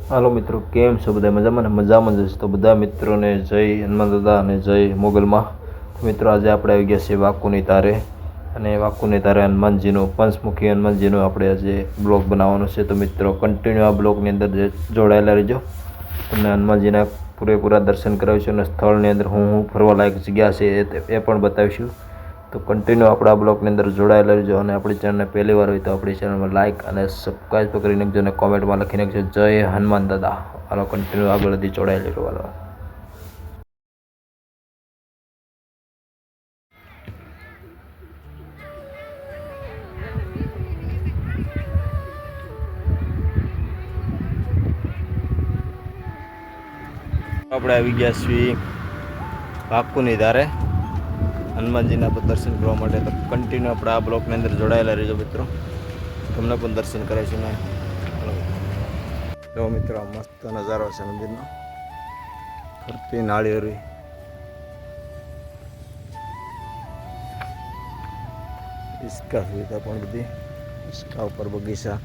હાલો મિત્રો, કેમ છો બધા? મજામાં ને? મજામાં જ. તો બધા મિત્રોને જય હનુમાન દાદા અને જય મોગલમાં. મિત્રો આજે આપણે આવી ગયા છીએ વાકુની તારે, અને વાકુની તારે હનુમાનજીનો પંચમુખી હનુમાનજીનો આપણે આજે બ્લોગ બનાવવાનો છે. તો મિત્રો કન્ટિન્યુ આ બ્લોગની અંદર જોડાયેલા રહેજો. તમને હનુમાનજીના પૂરેપૂરા દર્શન કરાવીશું અને સ્થળની અંદર હું ફરવા લાયક જગ્યા છે એ પણ બતાવીશું. તો કન્ટિન્યુ આપણા બ્લોગની અંદર જોડાયેલા રહેજો. અને આપણી ચેનલને પહેલી વાર હોય તો આપણી ચેનલમાં લાઇક અને સબસ્ક્રાઈબ કરી નાખજો અને કોમેન્ટમાં લખી નાખજો જય હનુમાન દાદા. હાલો કન્ટિન્યુ આગળથી જોડાયેલી રહેવાનો. આપણે આવી ગયા છીએ વાકુની ધારે હનુમાનજીના દર્શન કરવા માટે. તો કન્ટિન્યુ આપણે આ બ્લોકની અંદર જોડાયેલા રહેજો મિત્રો, તમને પણ દર્શન કરાવીશું ને. જો મિત્રો આ મસ્ત નજારો છે મંદિરનો, ફરતી નાળિયેરી, હિસકા સુવિધા પણ બધી, હિસકા ઉપર બગીચા.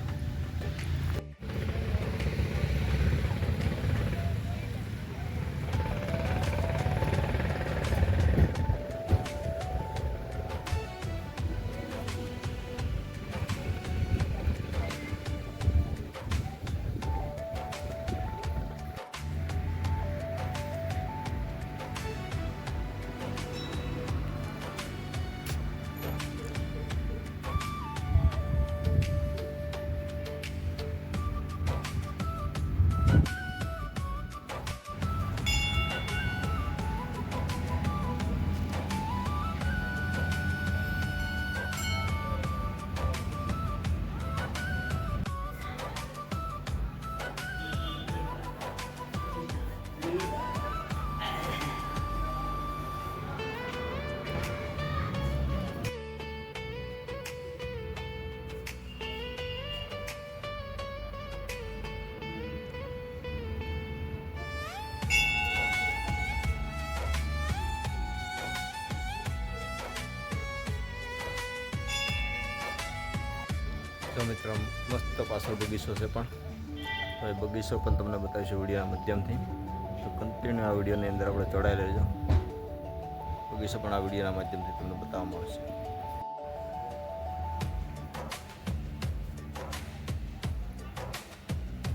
તો મિત્રો મસ્ત પાછળ બગીચો છે, પણ હવે બગીચો પણ તમને બતાવીશું વિડીયોના માધ્યમથી. તો કન્ટિન્યુ આ વિડીયોની અંદર આપણે જોડાયેલા રહેજો. બગીચો પણ આ વિડીયોના માધ્યમથી તમને બતાવવામાં આવશે.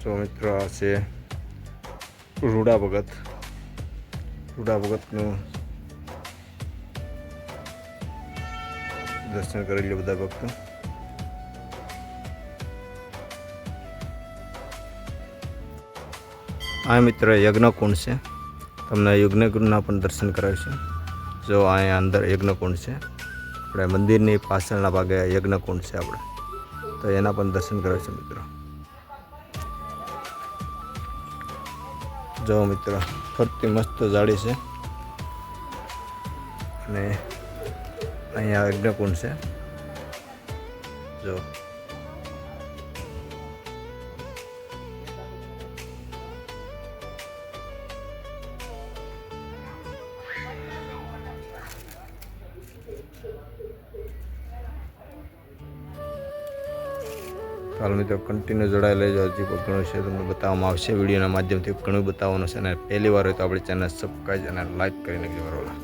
જો મિત્રો આ છે રૂડા ભગતનું દર્શન કરી લો બધા ભક્તો. આ મિત્ર યજ્ઞકુંડ છે, તમને યજ્ઞકુંડના પણ દર્શન કરાવીશું. જો અહીંયા અંદર યજ્ઞકુંડ છે, આપણે મંદિરની પાછળના ભાગે યજ્ઞકુંડ છે આપણે, તો એના પણ દર્શન કરાવીશું મિત્રો. જો મિત્રો ફરતી મસ્ત ઝાડી છે, અને અહીંયા યજ્ઞકુંડ છે. જો હાલ મિત્રો કન્ટિન્યુ જોડાયેલા રહેજો. હજી પણ ઘણું છે તમને બતાવવામાં આવશે, વિડીયોના માધ્યમથી ઘણું બતાવવાનું છે. અને પહેલી વાર હોય તો આપણી ચેનલ સબસ્ક્રાઈબ અને લાઈક કરી નાખજો બરોબર.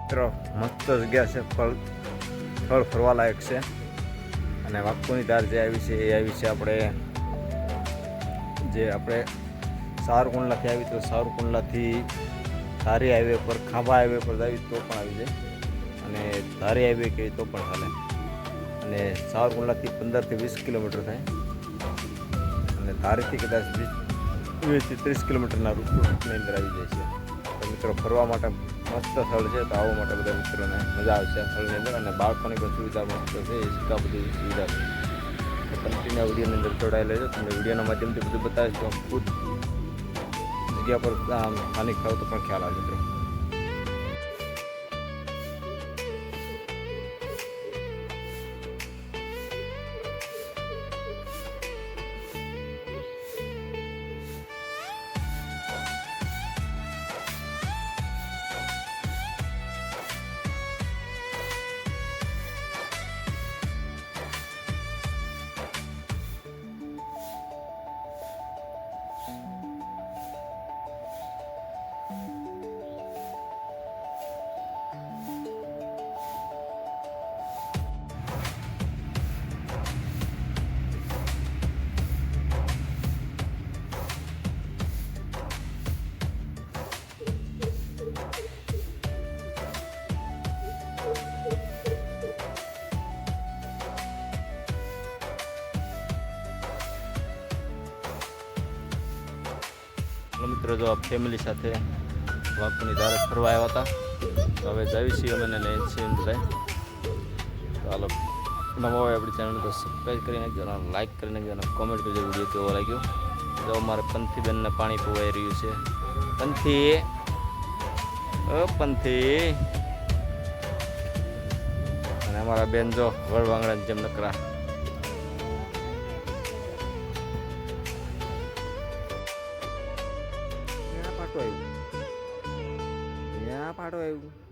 મિત્રો મસ્ત જગ્યા છે, સ્થળ ફરવા લાયક છે. અને વાકુની ધાર જે આવી છે એ આવી છે આપણે સાવરકુંડલાથી આવી તો સાવરકુંડલાથી ધારી હાઈવે પર, ખાંભા હાઈવે પર આવી તો પણ આવી જાય, અને ધારી હાઈવે કહીએ તો પણ ચાલે. અને સાવરકુંડલાથી 15 થી 20 કિલોમીટર થાય, અને ધારીથી કદાચ 20 થી 30 કિલોમીટરના રૂટની અંદર આવી જાય છે. તો મિત્રો ફરવા માટે મસ્ત સ્થળ છે, તો આવવા માટે બધા મિત્રોને મજા આવશે આ સ્થળની અંદર. અને બાળકોની પણ સુવિધા મસ્ત છે, એટલા બધી સુવિધા છે. તો કન્ટિન્યુ વિડીયોની અંદર જોડાયેલા રહેજો. તમને વિડીયોના માધ્યમથી બધું બતાવીશ તો ખુદ જગ્યા પર આમ સ્થાનિક થાવ તો પણ ખ્યાલ આવે મિત્રો. મિત્રો જો ફેમિલી સાથે વાંકુની ધારે ફરવા આવ્યા હતા. તો હવે જઈએ છીએ અમે લઈએ છીએ બધા. ચાલો નવો હોય આપણી ચેનલ તો સબસ્ક્રાઈબ કરી નાખજો, લાઈક કરી નાખજો અને કોમેન્ટ કરજો વિડીયો કેવો લાગ્યો. જો અમારે પંથીબેનને પાણી પીવાઈ રહ્યું છે. પંથી ઓ પંથી અને અમારા બેન જો વળવાંગડા જેમ નકરા. પાટો આવ્યું.